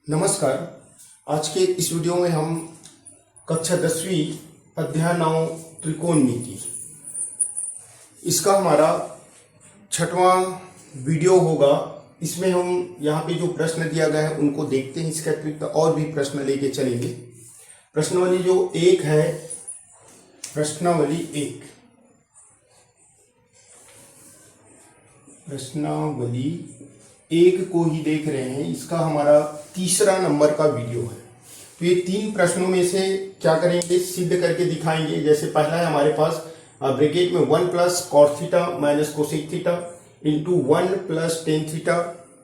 नमस्कार। आज के इस वीडियो में हम कक्षा 10वीं अध्याय 9 त्रिकोणमिति, इसका हमारा 6वां वीडियो होगा। इसमें हम यहाँ पे जो प्रश्न दिया गया है उनको देखते हैं। इसके अतिरिक्त और भी प्रश्न लेके चलेंगे। प्रश्नावली जो 1 है, प्रश्नावली 1 को ही देख रहे हैं। इसका हमारा तीसरा नंबर का वीडियो है। तो ये 3 प्रश्नों में से क्या करेंगे, सिद्ध करके दिखाएंगे। जैसे पहला है हमारे पास ब्रैकेट में 1 plus cos theta minus cosec theta into 1 plus tan theta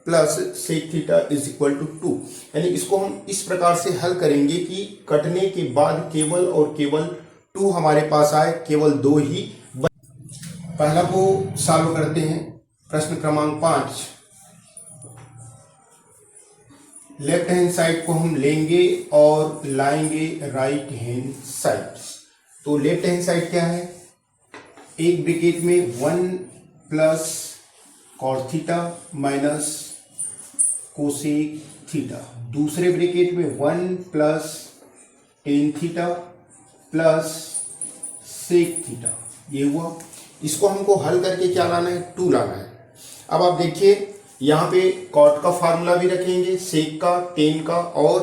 plus sec theta is equal to 2। यानी इसको हम इस प्रकार से हल करेंगे कि कटने के बाद केवल और केवल 2 हमारे पास आए, केवल 2 ही। पहला को सॉल्व करते हैं। प्रश्न क्रमांक 5, लेफ्ट हैंड साइड को हम लेंगे और लाएंगे राइट हैंड साइड। तो लेफ्ट हैंड साइड क्या है, एक ब्रैकेट में 1 plus cos theta minus cosec theta, दूसरे ब्रैकेट में 1 plus tan theta plus sec theta. ये हुआ। इसको हमको हल करके क्या लाना है, 2 लाना है। अब आप देखिए, यहाँ पे कॉट का फार्मूला भी रखेंगे, सेक का, टेन का और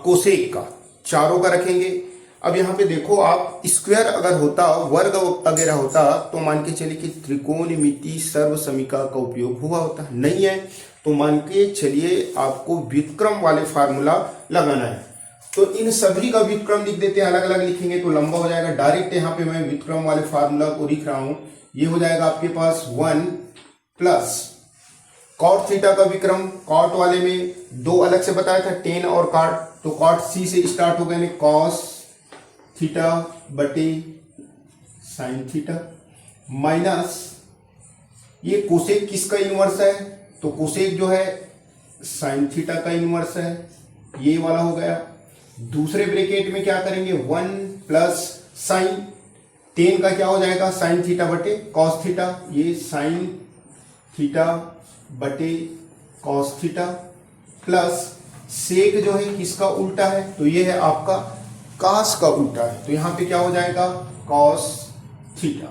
कोसेक का, चारों का रखेंगे। अब यहाँ पे देखो, आप स्क्वायर अगर होता, वर्ग वगैरह होता तो मान के चलिए कि त्रिकोणमिति सर्वसमीका का उपयोग हुआ होता। नहीं है तो मान के चलिए आपको व्युत्क्रम वाले फार्मूला लगाना है। तो इन सभी का व्युत्क्रम लिख देते हैं, अलग अलग लिखेंगे तो लंबा हो जाएगा। डायरेक्ट यहाँ पे मैं व्युत्क्रम वाले फार्मूला को लिख रहा हूं। ये हो जाएगा आपके पास 1 प्लस कॉट थीटा का विक्रम, कॉट वाले में 2 अलग से बताया था, टेन और कॉट। तो कॉट सी से स्टार्ट हो गए, कॉस थीटा बटे साइन थीटा माइनस ये कोसेक किसका इनवर्स है, तो कोसेक जो है साइन थीटा का इनवर्स है, ये वाला हो गया। दूसरे ब्रैकेट में क्या करेंगे, 1 प्लस साइन टेन का क्या हो जाएगा, साइन थीटा बटे कॉस थीटा, ये साइन थीटा बटे कॉस थीटा प्लस सेक जो है किसका उल्टा है, तो ये है आपका कास का उल्टा है। तो यहां पे क्या हो जाएगा, कॉस थीटा।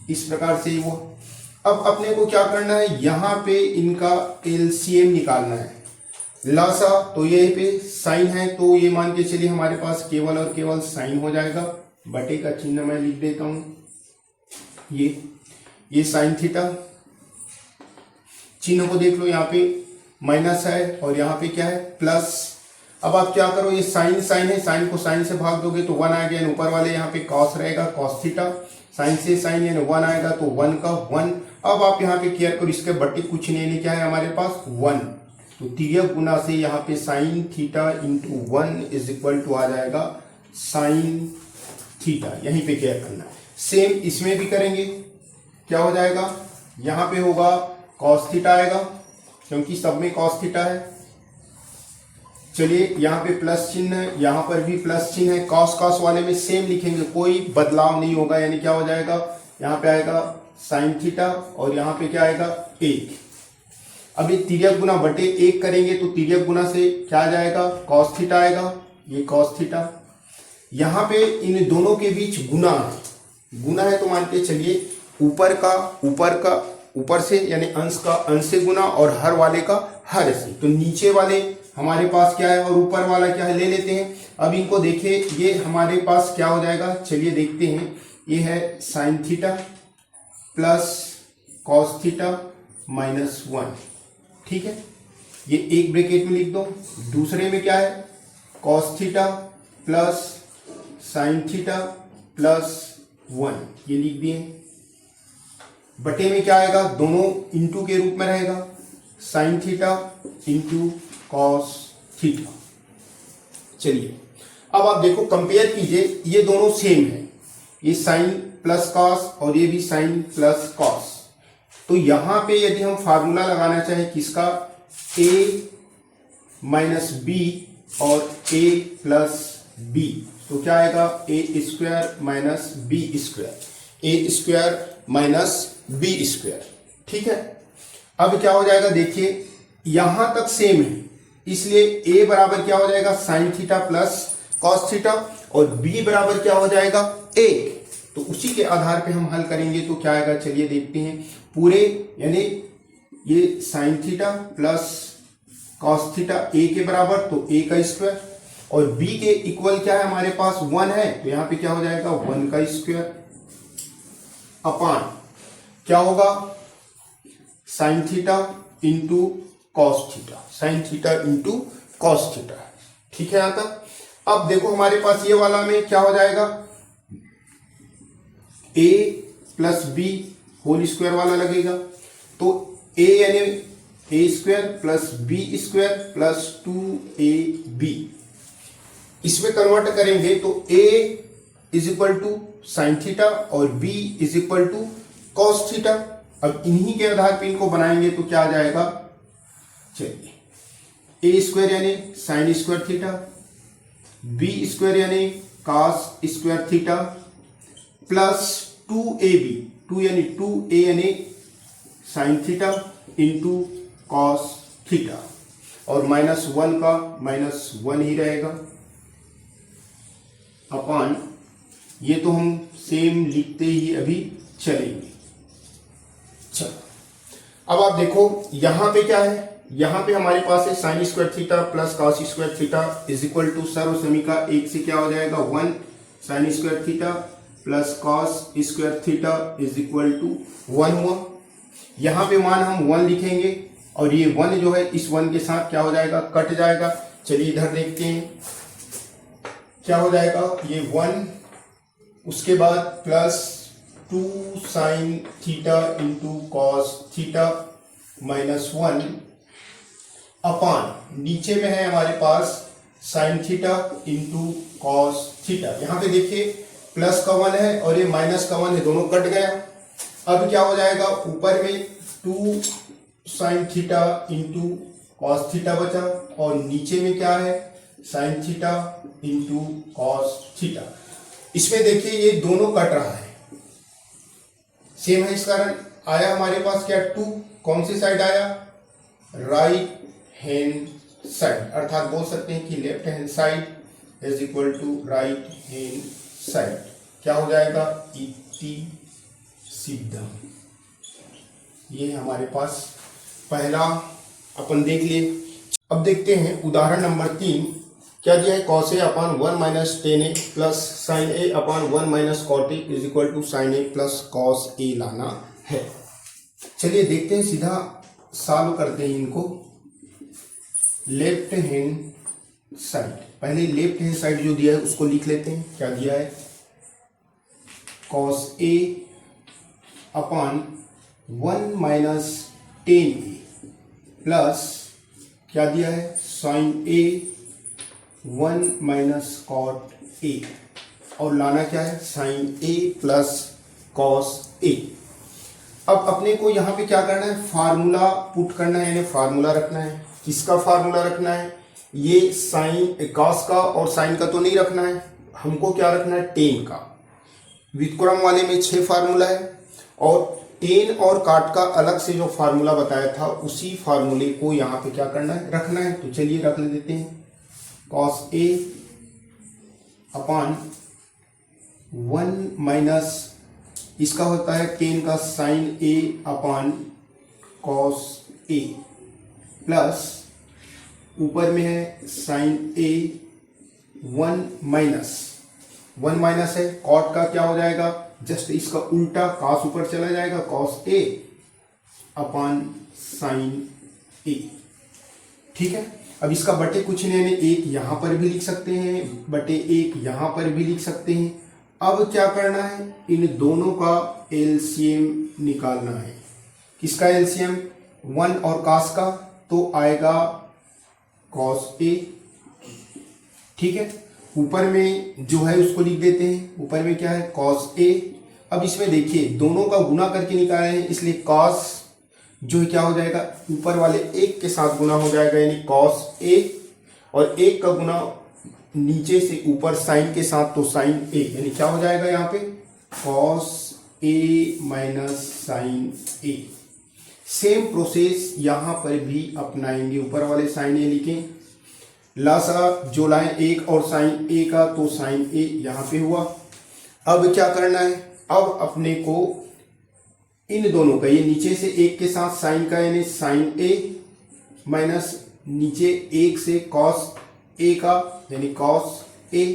इस प्रकार से वो। अब अपने को क्या करना है, यहां पे इनका एलसीएम निकालना है, लासा। तो ये पे साइन है तो ये मान के चलिए हमारे पास केवल और केवल साइन हो जाएगा। बटे का चिन्ह मैं लिख देता हूं, ये साइन थीटा। चिन्ह को देख लो, यहाँ पे माइनस है और यहाँ पे क्या है, प्लस। अब आप क्या करो, ये साइन साइन है, साइन को साइन से भाग दोगे तो 1 आ गया। ऊपर वाले यहाँ पे कॉस रहेगा, कॉस थीटा। साइन से साइन यानी 1 आएगा तो 1 का 1। अब आप यहाँ पे केयर करो, इसके बट्टे कुछ नहीं है, क्या है हमारे पास 1। तो तिर्यक गुना से यहाँ पे sine theta into 1 is equal to आ जाएगा साइन थीटा। यहीं पे केयर करना है। सेम इसमें भी करेंगे, क्या हो जाएगा, यहाँ पे होगा कॉस थीटा आएगा क्योंकि सब में कॉस थीटा है। चलिए यहाँ पे प्लस चिन्ह है, यहाँ पर भी प्लस चिन्ह है। कॉस कॉस वाले में सेम लिखेंगे, कोई बदलाव नहीं होगा। यानी क्या हो जाएगा, यहाँ पे आएगा साइन थीटा और यहाँ पे क्या आएगा 1। अब ये तिर्यक गुना बटे 1 करेंगे तो तिर्यक गुना से क्या आ जाएगा, कॉस थीटा आएगा, ये कॉस थीटा। यहाँ पे इन दोनों के बीच गुना है, गुना है तो मान के चलिए ऊपर से यानी अंश का अंश से गुना और हर वाले का हर से। तो नीचे वाले हमारे पास क्या है और ऊपर वाला क्या है, ले लेते हैं। अब इनको देखिए, ये हमारे पास क्या हो जाएगा, चलिए देखते हैं। ये है sign theta plus cos theta minus 1, ठीक है। ये एक ब्रैकेट में लिख दो। दूसरे में क्या है, cos theta plus sine theta plus 1, ये लिख दिए। बटे में क्या आएगा, दोनों इंटू के रूप में रहेगा, sign theta into cos theta. चलिए अब आप देखो, कंपेयर कीजिए, ये दोनों सेम है, ये साइन प्लस कॉस और ये भी साइन प्लस कॉस। तो यहां पे यदि हम फार्मूला लगाना चाहें किसका, a माइनस बी और a प्लस बी, तो क्या आएगा, ए स्क्वायर माइनस बी स्क्वायर, ए स्क्वायर माइनस बी स्क्वायर, ठीक है। अब क्या हो जाएगा, देखिए यहां तक सेम है, इसलिए a बराबर क्या हो जाएगा sine theta plus cos theta और b बराबर क्या हो जाएगा 1। तो उसी के आधार पे हम हल करेंगे तो क्या आएगा, चलिए देखते हैं। पूरे यानी ये sign theta plus cos theta a के बराबर तो a का स्क्वायर और b के इक्वल क्या है हमारे पास 1 है तो यहां पे क्या हो जाएगा 1 का स्क्वायर अपान क्या होगा sign theta into cos theta, sign theta into cos theta. ठीक है यहां तक। अब देखो हमारे पास ये वाला में क्या हो जाएगा a plus B whole square वाला लगेगा तो a यानी A square plus B square plus 2ab इसमें कन्वर्ट करेंगे तो a is equal to sine theta और b is equal to cos theta. अब इन्हीं के आधार पे इनको बनाएंगे तो क्या आ जाएगा, चलिए a स्क्वायर यानी sine square theta, b square यानी cos square theta plus 2ab, 2 यानी 2a यानी sine theta into cos theta और -1 का -1 ही रहेगा अपान ये तो हम सेम लिखते ही अभी चलेंगे। चलो अब आप देखो यहां पे क्या है, यहां पे हमारे पास है sine square theta plus cos square theta is equal to सर्व समीका 1 से क्या हो जाएगा 1 sine square theta plus cos square theta is equal to 1 हुआ। यहां पे मान हम 1 लिखेंगे और ये 1 जो है इस 1 के साथ क्या हो जाएगा कट जाएगा। चलिए इधर देखते हैं क्या हो जाएगा, ये 1 उसके बाद plus 2 sine theta into cos theta -1 upon नीचे में है हमारे पास sine theta into cos theta. यहां पे देखिए प्लस का 1 है और ये माइनस का 1 है, दोनों कट गया। अब क्या हो जाएगा ऊपर में 2 sine theta into cos theta बचा और नीचे में क्या है sign theta into cos theta. इसमें देखिए ये दोनों कट रहा है, सेम है, इस कारण आया हमारे पास क्या 2, कौन सी साइड आया राइट हैंड साइड, अर्थात बोल सकते हैं कि left hand side is equal to right hand side. क्या हो जाएगा इति सीधा। ये हमारे पास पहला अपन देख लिए। अब देखते हैं उदाहरण नंबर 3 क्या दिया है, cos A upon 1 minus tan A plus sine A upon 1 minus cot A is equal to sine A plus cos A लाना है। चलिए देखते हैं, सीधा सॉल्व करते हैं इनको। लेफ्ट हैंड साइड, पहले लेफ्ट हैंड साइड जो दिया है उसको लिख लेते हैं। क्या दिया है cos A upon 1 minus tan A plus क्या दिया है sine A 1 minus cot A और लाना क्या है sine A plus cos A. अब अपने को यहाँ पे क्या करना है, फार्मूला पुट करना है, यानी फार्मूला रखना है। किसका फार्मूला रखना है, ये साइन कॉस का और साइन का तो नहीं रखना है, हमको क्या रखना है टेन का। व्युत्क्रम वाले में 6 फार्मूला है और टेन और काट का अलग से जो फार्मूला बताया था उसी फार्मूले को यहाँ पे क्या करना है रखना है। तो चलिए रख देते हैं, कॉस ए अपान 1 माइनस इसका होता है टेन का sign A upon cos A plus ऊपर में है साइन ए 1 माइनस है, कॉट का क्या हो जाएगा जस्ट इसका उल्टा, कॉस ऊपर चला जाएगा कॉस ए अपान साइन ए। ठीक है, अब इसका बटे कुछ नहीं है, एक यहां पर भी लिख सकते हैं बटे एक यहां पर भी लिख सकते हैं। अब क्या करना है, इन दोनों का एलसीएम निकालना है। किसका एलसीएम 1 और कॉस का, तो आएगा कॉस ए। ठीक है, ऊपर में जो है उसको लिख देते हैं, ऊपर में क्या है कॉस ए। अब इसमें देखिए दोनों का गुना करके निकाले हैं, इसलिए कॉस जो है क्या हो जाएगा ऊपर वाले एक के साथ गुना हो जाएगा, यानी कॉस ए, और एक का गुना नीचे से ऊपर साइन के साथ तो साइन ए, यानी क्या हो जाएगा यहाँ पे cos A minus sign A. Same process यहां पर भी अपनाएंगे। ऊपर वाले साइन ए लिखें, लासा जो लाए एक और साइन ए का, तो साइन ए यहां पे हुआ। अब क्या करना है, अब अपने को इन दोनों का, ये नीचे से एक के साथ साइन का यानी साइन ए माइनस नीचे एक से कॉस ए का यानी कॉस ए,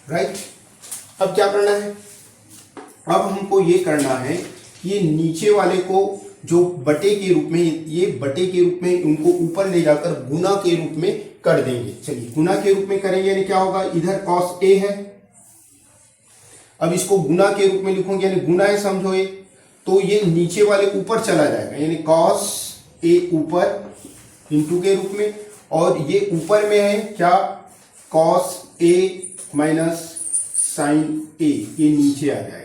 राइट। अब क्या करना है, अब हमको ये करना है कि ये नीचे वाले को जो बटे के रूप में, ये बटे के रूप में उनको ऊपर ले जाकर गुना के रूप में कर देंगे। चलिए गुना के रूप में करेंगे यानी क्या होगा, इधर कॉस ए है, अब इसको गुना के रूप में लिखूंगे यानी गुना है, समझो ये, तो ये नीचे वाले ऊपर चला जाएगा यानी कॉस ए ऊपर इंटू के रूप में, और ये ऊपर में है क्या, कॉस ए माइनस साइन ए, ये नीचे आ जाएगा।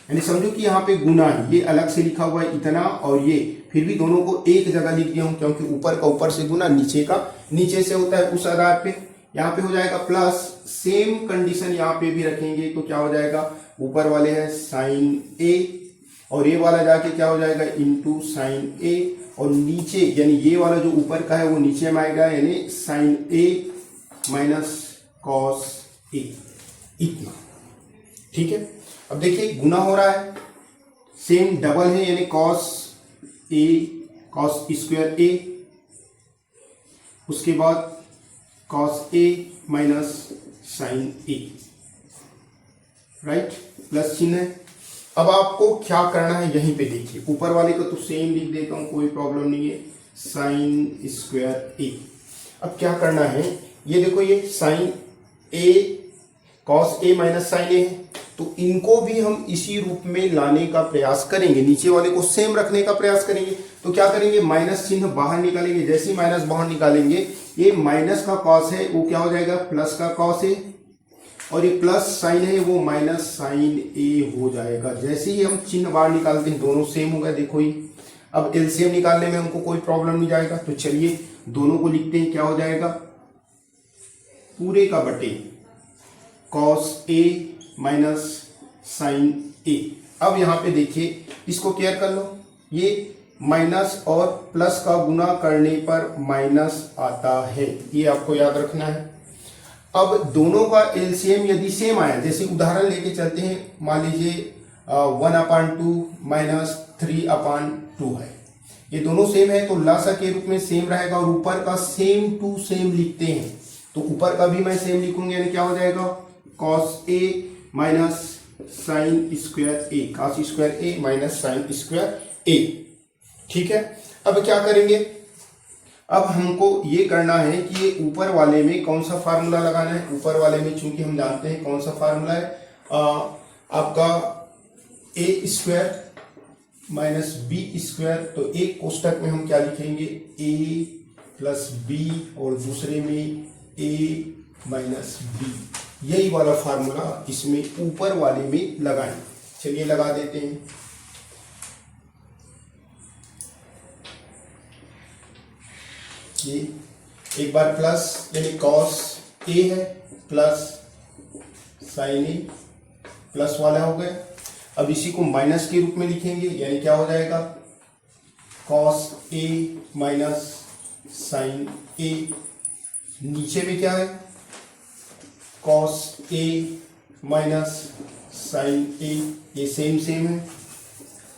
यानी समझो कि यहाँ पे गुना है, ये अलग से लिखा हुआ है इतना, और ये फिर भी दोनों को एक जगह लिख दिया हूं क्योंकि ऊपर का ऊपर से गुना, नीचे का नीचे से होता है, उस आधार पे यहाँ पे हो जाएगा प्लस। सेम कंडीशन यहाँ पे भी रखेंगे तो क्या हो जाएगा, ऊपर वाले है साइन ए और ये वाला जाके क्या हो जाएगा इंटू साइन ए, और नीचे यानी ये वाला जो ऊपर का है वो नीचे में आएगा यानी sign A minus cos A, इतना। ठीक है, अब देखिए गुना हो रहा है, सेम डबल है यानी कॉस ए कॉस स्क्वायर ए, उसके बाद cos A minus sign A, right, plus चिन्ह है। अब आपको क्या करना है, यहीं पे देखिए, ऊपर वाले को तो सेम लिख देता हूं, कोई प्रॉब्लम नहीं है, साइन स्क्वायर ए। अब क्या करना है, ये देखो ये sign A cos A minus sign ए है, तो इनको भी हम इसी रूप में लाने का प्रयास करेंगे, नीचे वाले को सेम रखने का प्रयास करेंगे। तो क्या करेंगे, माइनस चिन्ह बाहर निकालेंगे, जैसे ही माइनस बाहर निकालेंगे ये माइनस का कॉस है वो क्या हो जाएगा प्लस का कॉस है, और ये प्लस साइन है वो माइनस साइन ए हो जाएगा। जैसे ही हम चिन्ह बाहर निकालते हैं दोनों सेम हो गए, देखो ही। अब एलसीएम निकालने में हमको कोई प्रॉब्लम नहीं जाएगा, तो चलिए दोनों को लिखते हैं, क्या हो जाएगा पूरे का बटे कॉस ए माइनस साइन ए। अब यहां पे देखिए, इसको केयर कर लो, ये माइनस और प्लस का गुना करने पर माइनस आता है, ये आपको याद रखना है। अब दोनों का एलसीएम यदि सेम आया, जैसे उदाहरण लेके चलते हैं, मान लीजिए 1/2 माइनस 3/2 है, ये दोनों सेम है तो लासा के रूप में सेम रहेगा, और ऊपर का सेम टू सेम लिखते हैं तो ऊपर का भी मैं सेम लिखूंगा यानी क्या हो जाएगा cos A minus sine square A, cos square A minus sine square ए। ठीक है, अब क्या करेंगे, अब हमको ये करना है कि ये ऊपर वाले में कौन सा फार्मूला लगाना है। ऊपर वाले में चूंकि हम जानते हैं कौन सा फार्मूला है, आपका ए स्क्वायर माइनस बी स्क्वायर, तो एक कोष्टक में हम क्या लिखेंगे ए प्लस बी और दूसरे में ए माइनस बी, यही वाला फार्मूला इसमें ऊपर वाले में लगाएं। चलिए लगा देते हैं, ये एक बार प्लस यानी कॉस ए है प्लस साइन ए, प्लस वाला हो गया। अब इसी को माइनस के रूप में लिखेंगे यानी क्या हो जाएगा कॉस ए माइनस साइन ए, नीचे में क्या है कॉस ए माइनस साइन ए, ये सेम सेम है।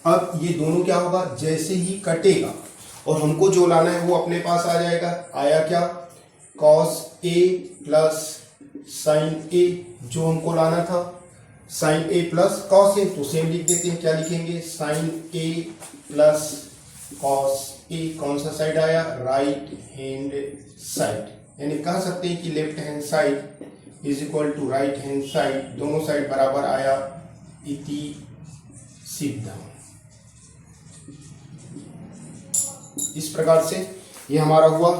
अब ये दोनों क्या होगा, जैसे ही कटेगा और हमको जो लाना है वो अपने पास आ जाएगा। आया क्या कॉस ए प्लस साइन ए, जो हमको लाना था साइन ए प्लस कॉस ए, तो सेम लिख देते हैं, क्या लिखेंगे साइन ए प्लस कॉस ए। कौन सा साइड आया, राइट हैंड साइड, यानी कह सकते हैं कि left hand side is equal to right hand side, दोनों साइड बराबर आया इति सिद्धम। इस प्रकार से ये हमारा हुआ।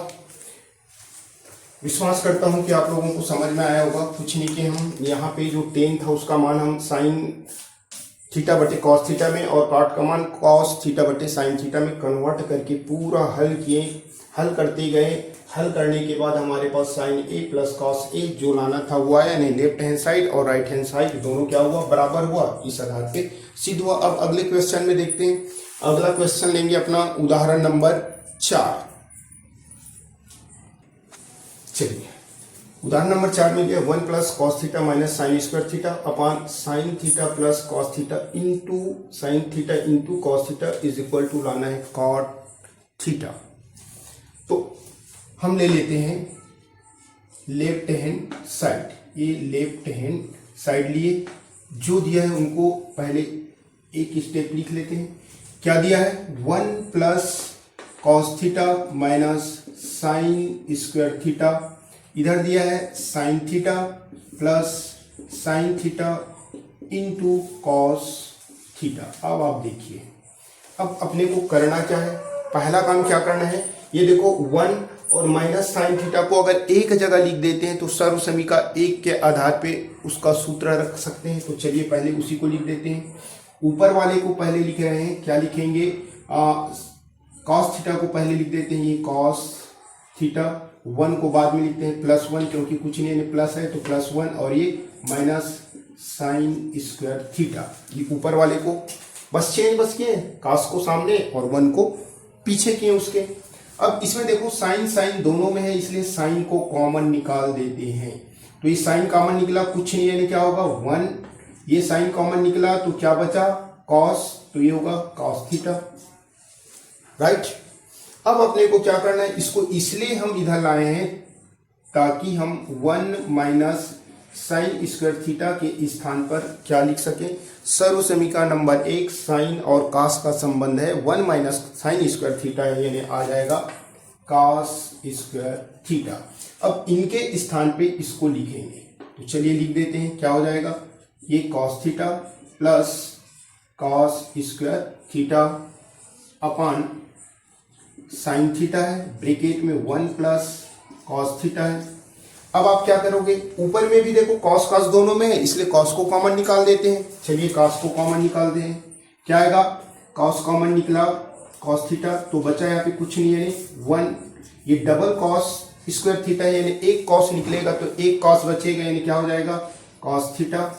विश्वास करता हूं कि आप लोगों को समझ में आया होगा। कुछ नहीं कि हम यहाँ पे जो 10 था उसका मान हम साइन थीटा बटे कॉस थीटा में और पार्ट का मान कॉस थीटा बटे साइन थीटा में कन्वर्ट करके पूरा हल किए, हल करते गए। हल करने के बाद हमारे पास साइन ए प्लस कॉस ए जो लाना था वो आया, यानी लेफ्ट हैंड साइड और राइट हैंड साइड दोनों क्या हुआ, बराबर हुआ, इस आधार पे सिद्ध हुआ। अब अगले क्वेश्चन में देखते हैं। अगला क्वेश्चन लेंगे अपना उदाहरण नंबर 4। चलिए उदाहरण नंबर 4 में दिया 1 plus cos theta minus sine square theta upon sine theta plus cos theta into sine theta into cos theta is equal to लाना है कॉट थीटा। तो हम ले लेते हैं लेफ्ट हैंड साइड, ये लेफ्ट हैंड साइड लिए, जो दिया है उनको पहले एक स्टेप लिख लेते हैं। क्या दिया है 1 plus cos theta minus sine square theta, इधर दिया है sign theta plus sine theta into cos theta. अब आप देखिए, अब अपने को करना क्या है, पहला काम क्या करना है, ये देखो 1 और माइनस साइन थीटा को अगर एक जगह लिख देते हैं तो सर्व समीका 1 के आधार पे उसका सूत्र रख सकते हैं। तो चलिए पहले उसी को लिख देते हैं। ऊपर वाले को पहले लिख रहे हैं, क्या लिखेंगे, कॉस थीटा को पहले लिख देते हैं, ये कॉस थीटा, 1 को बाद में लिखते हैं प्लस 1, क्योंकि कुछ नहीं प्लस है तो प्लस 1, और ये माइनस साइन स्क्वायर थीटा, ये ऊपर वाले को बस चेंज बस किए, कॉस को सामने और 1 को पीछे किए उसके। अब इसमें देखो साइन साइन दोनों में है, इसलिए साइन को कॉमन निकाल देते हैं। तो ये साइन कॉमन निकला, कुछ नहीं, यानी क्या होगा 1, ये साइन कॉमन निकला तो क्या बचा कॉस, तो ये होगा कॉस थीटा, राइट। अब अपने को क्या करना है, इसको इसलिए हम इधर लाए हैं ताकि हम 1 माइनस साइन स्क्वायर थीटा के स्थान पर क्या लिख सके, सर्व समीकरण नंबर 1 साइन और कास का संबंध है 1 माइनस साइन स्क्वायर थीटा है, यानी आ जाएगा कास स्क्वायर थीटा। अब इनके स्थान पे इसको लिखेंगे, तो चलिए लिख देते हैं, क्या हो जाएगा, ये cos theta plus cos square theta upon sine theta है, ब्रैकेट में 1 प्लस कॉस थीटा है। अब आप क्या करोगे, ऊपर में भी देखो कॉस कॉस दोनों में है, इसलिए कॉस को कॉमन निकाल देते हैं। चलिए कॉस को कॉमन निकालते हैं, क्या आएगा, कॉस कॉमन निकला कॉस थीटा, तो बचा यहाँ पे कुछ नहीं है 1, ये डबल कॉस स्क्वायर थीटा है, यानी एक कॉस निकलेगा तो एक कॉस बचेगा, यानी क्या हो जाएगा कॉस थीटा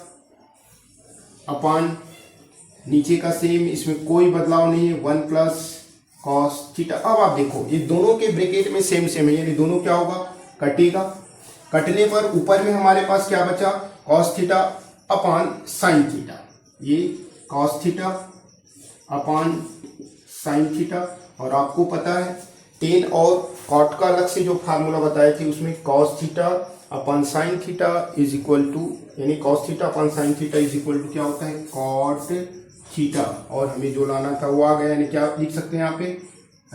अपॉन नीचे का सेम, इसमें कोई बदलाव नहीं है 1 प्लस कॉस थीटा। अब आप देखो ये दोनों के ब्रैकेट में सेम सेम है, यानी दोनों क्या होगा कटेगा, कटने पर ऊपर में हमारे पास क्या बचा cos theta upon sine theta, ये cos theta upon sine theta. और आपको पता है टेन और कॉट का अलग से जो फार्मूला बताए थे उसमें cos theta upon sine theta is equal to, यानी cos theta upon sine theta is equal to क्या होता है कॉट थीटा, और हमें जो लाना था वो आ गया, यानी क्या लिख सकते हैं यहाँ पे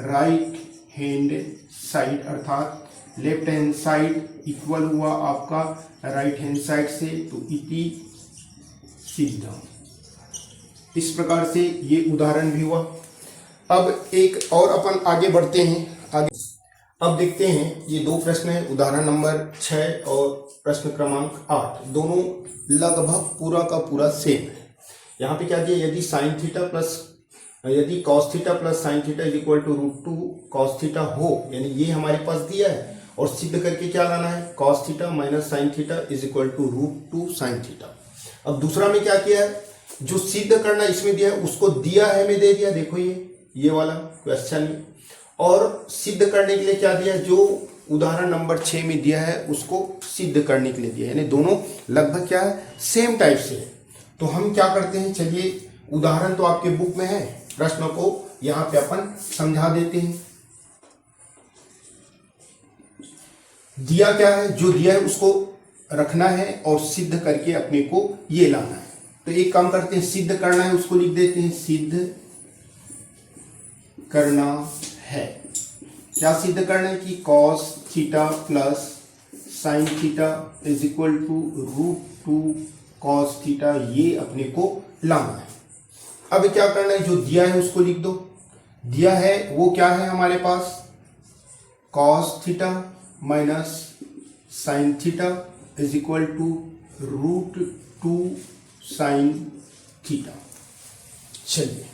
राइट हैंड साइड, अर्थात लेफ्ट हैंड साइड इक्वल हुआ आपका राइट हैंड साइड से, तो इति सीधा। इस प्रकार से ये उदाहरण भी हुआ। अब एक और अपन आगे बढ़ते हैं, आगे अब देखते हैं ये दो प्रश्न है, उदाहरण नंबर 6 और प्रश्न क्रमांक 8, दोनों लगभग पूरा का पूरा सेम है। यहाँ पे क्या दिया, यदि साइन थीटा प्लस यदि cos theta plus sine theta is equal to √2 cos theta हो, यानी ये हमारे पास दिया है, और सिद्ध करके क्या लाना है cos theta minus sine theta is equal to √2 sine theta. अब दूसरा में क्या किया है, जो सिद्ध करना इसमें दिया है उसको दिया है में दे दिया, देखो ये वाला क्वेश्चन में, और सिद्ध करने के लिए क्या दिया, जो उदाहरण नंबर 6 में दिया है उसको सिद्ध करने के लिए दिया है, यानी दोनों लगभग क्या है सेम टाइप से है। तो हम क्या करते हैं, चलिए उदाहरण तो आपके बुक में है, प्रश्न को यहां पे अपन समझा देते हैं। दिया क्या है, जो दिया है उसको रखना है और सिद्ध करके अपने को ये लाना है। तो एक काम करते हैं, सिद्ध करना है उसको लिख देते हैं, सिद्ध करना है, क्या सिद्ध करना है कि cos theta plus sine theta is equal to √2 cos theta, ये अपने को लाना है। अब क्या करना है, जो दिया है उसको लिख दो, दिया है वो क्या है हमारे पास cos theta minus sine theta is equal to √2 sine theta. चलिए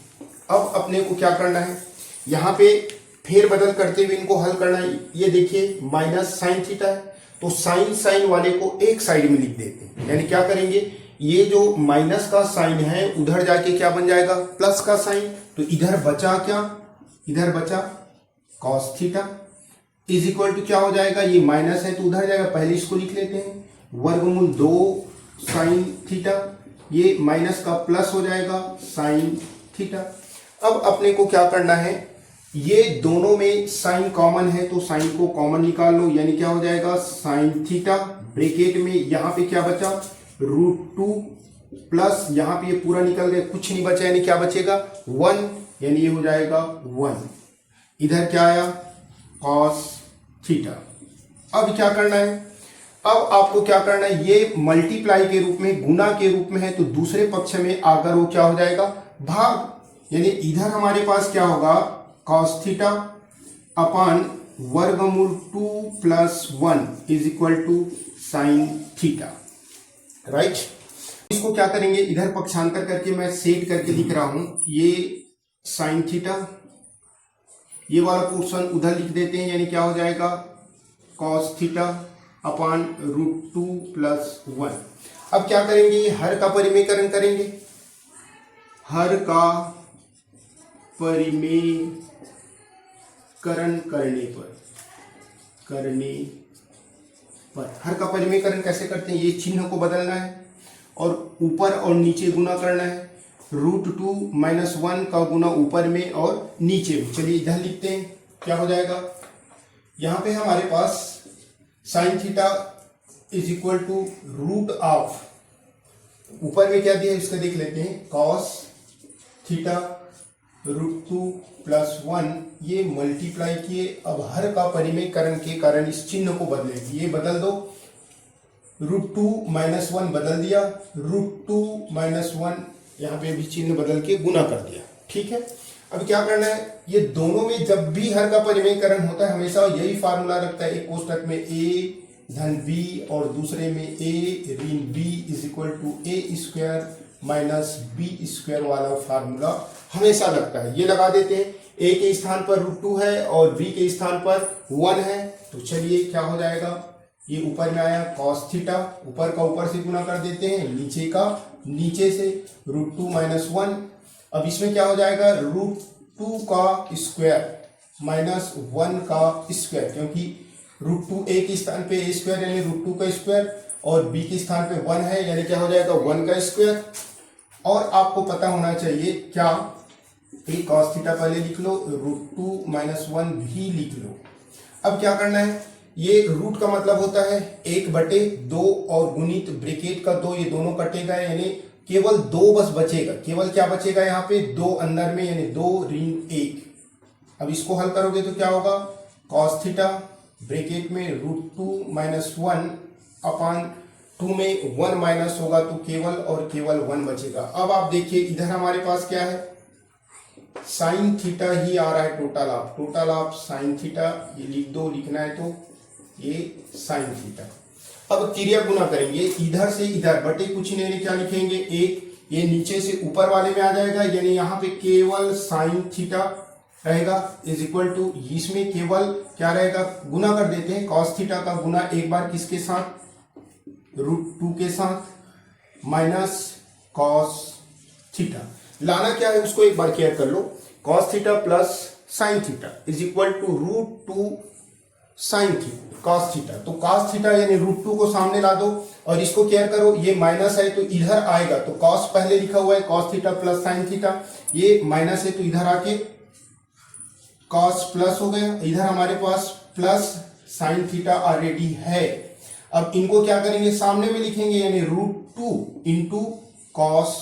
अब अपने को क्या करना है, यहां पे फेर बदल करते हुए इनको हल करना है। ये देखिए माइनस साइन थीटा है, तो साइन साइन वाले को एक साइड में लिख देते हैं, यानी क्या करेंगे ये जो माइनस का साइन है उधर जाके क्या बन जाएगा, प्लस का साइन। तो इधर बचा क्या, इधर बचा cos theta is equal to क्या हो जाएगा, ये माइनस है तो उधर जाएगा, पहले इसको लिख लेते हैं, वर्गमूल 2 साइन थीटा, ये माइनस का प्लस हो जाएगा साइन थीटा। अब अपने को क्या करना है, ये दोनों में साइन कॉमन है तो साइन को कॉमन निकाल लो, यानी क्या हो जाएगा साइन थीटा, ब्रैकेट में यहां पे क्या बचा √2 प्लस यहां पे ये पूरा निकल गया, कुछ नहीं बचा, यानी क्या बचेगा 1, यानी ये हो जाएगा 1। इधर क्या आया कॉस थीटा। अब क्या करना है, अब आपको क्या करना है, ये मल्टीप्लाई के रूप में, गुना के रूप में है तो दूसरे पक्ष में आकर वो क्या हो जाएगा भाग, यानी इधर हमारे पास क्या होगा कॉस थीटा अपान वर्गमूल 2 + 1 is equal to sine theta, right. इसको क्या करेंगे, इधर पक्षांतर करके मैं सेट करके लिख रहा हूं, ये साइन थीटा, ये वाला पोर्शन उधर लिख देते हैं, यानी क्या हो जाएगा कॉस थीटा अपान √2 + 1। अब क्या करेंगे, ये हर का परिमेयकरण करेंगे, हर का परिमेयकरण करने पर हर का परिमेयकरण कैसे करते हैं, ये चिन्ह को बदलना है और ऊपर और नीचे गुना करना है, √2 - 1 का गुना ऊपर में और नीचे में। चलिए इधर लिखते हैं, क्या हो जाएगा, यहां पे हमारे पास sine theta is equal to √, ऊपर में क्या दिया है इसका देख लेते हैं, कॉस थीटा √2 + 1, ये मल्टीप्लाई किए। अब हर का परिमेयकरण के कारण इस चिन्ह को बदलेगी, ये बदल दो, √2 - 1 बदल दिया, √2 - 1 यहाँ पे भी चिन्ह बदल के गुना कर दिया, ठीक है। अब क्या करना है, ये दोनों में जब भी हर का परिमेयकरण होता है हमेशा यही फार्मूला रखता है, एक कोष्टक में a धन b और दूसरे में a ऋण b is equal to a² - b² वाला फार्मूला हमेशा लगता है, ये लगा देते हैं। a के स्थान पर √2 है और b के स्थान पर 1 है, तो चलिए क्या हो जाएगा, ये ऊपर में आया कॉस थीटा, ऊपर का ऊपर से गुना कर देते हैं, नीचे का नीचे से, √2 - 1। अब इसमें क्या हो जाएगा, √2 का स्क्वायर - 1 का स्क्वायर, क्योंकि √2 a के स्थान पे a² यानी √2 का स्क्वायर और b के स्थान पे 1 है, यानी क्या हो जाएगा 1 का स्क्वायर। और आपको पता होना चाहिए क्या, एक cos थीटा पहले लिख लो, √2 - 1 भी लिख लो। अब क्या करना है, ये रूट का मतलब होता है 1/2 और गुणित ब्रैकेट का 2, ये दोनों कटेगा, यानी केवल 2 बस बचेगा, केवल क्या बचेगा यहाँ पे 2 अंदर में, यानी 2 ऋण 1। अब इसको हल करोगे तो क्या होगा, cos थीटा ब्रैकेट में √2 - 1 अपान 2 में 1 माइनस होगा तो केवल और केवल 1 बचेगा। अब आप देखिए इधर हमारे पास क्या है, साइन थीटा ही आ रहा है, टोटल ऑफ साइन थीटा, ये लिख दो, लिखना है तो ये साइन थीटा। अब क्रिया गुना करेंगे, इधर से इधर बटे कुछ नहीं, क्या लिखेंगे 1, ये नीचे से ऊपर वाले में आ जाएगा, यानी यहाँ पे केवल साइन थीटा रहेगा इज इक्वल टू, इसमें केवल क्या रहेगा, गुना कर देते हैं, कॉस थीटा का गुना एक बार किसके साथ, √2 के साथ माइनस कॉस थीटा। लाना क्या है उसको एक बार केयर कर लो, cos theta plus sine theta is equal to √2 sine theta cos theta. तो कॉस थीटा यानी √2 को सामने ला दो और इसको केयर करो, ये माइनस है तो इधर आएगा, तो कॉस पहले लिखा हुआ है, cos theta plus sine theta, ये माइनस है तो इधर आके कॉस प्लस हो गया, इधर हमारे पास प्लस साइन थीटा ऑलरेडी है। अब इनको क्या करेंगे, सामने में लिखेंगे, यानी √2 इंटू कॉस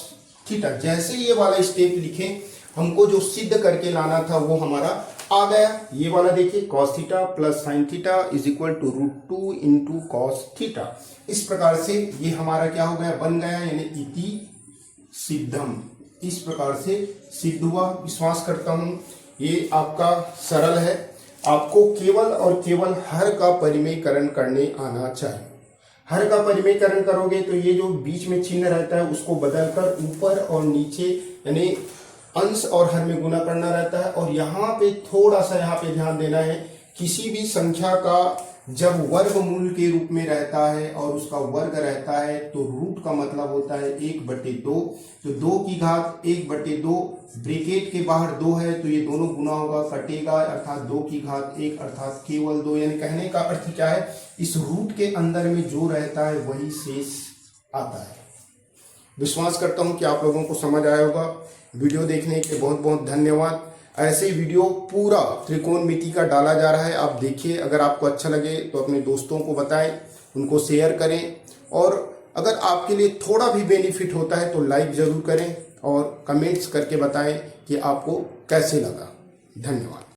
थीटा। जैसे ये वाला स्टेप लिखे, हमको जो सिद्ध करके लाना था वो हमारा आ गया, ये वाला देखिए, cos theta plus sine theta is equal to √2 into cos theta. इस प्रकार से ये हमारा क्या हो गया, बन गया, यानी इति सिद्धम, इस प्रकार से सिद्ध हुआ। विश्वास करता हूं ये आपका सरल है, आपको केवल और केवल हर का परिमेयकरण करने आना चाहिए। हर का परिमेयकरण करोगे तो ये जो बीच में चिन्ह रहता है उसको बदलकर ऊपर और नीचे यानी अंश और हर में गुना करना रहता है। और यहाँ पे थोड़ा सा यहाँ पे ध्यान देना है, किसी भी संख्या का जब वर्गमूल के रूप में रहता है और उसका वर्ग रहता है तो रूट का मतलब होता है 1/2। तो 2 की घात 1/2, ब्रैकेट के बाहर 2 है तो ये दोनों गुना होगा, कटेगा, अर्थात 2 की घात 1 अर्थात केवल 2। यानी कहने का अर्थ क्या है, इस रूट के अंदर में जो रहता है वही शेष आता है। विश्वास करता हूं कि आप लोगों को समझ आया होगा। वीडियो देखने के बहुत बहुत धन्यवाद। ऐसे वीडियो पूरा त्रिकोणमिति का डाला जा रहा है, आप देखिए। अगर आपको अच्छा लगे तो अपने दोस्तों को बताएं, उनको शेयर करें, और अगर आपके लिए थोड़ा भी बेनिफिट होता है तो लाइक जरूर करें और कमेंट्स करके बताएं कि आपको कैसे लगा। धन्यवाद।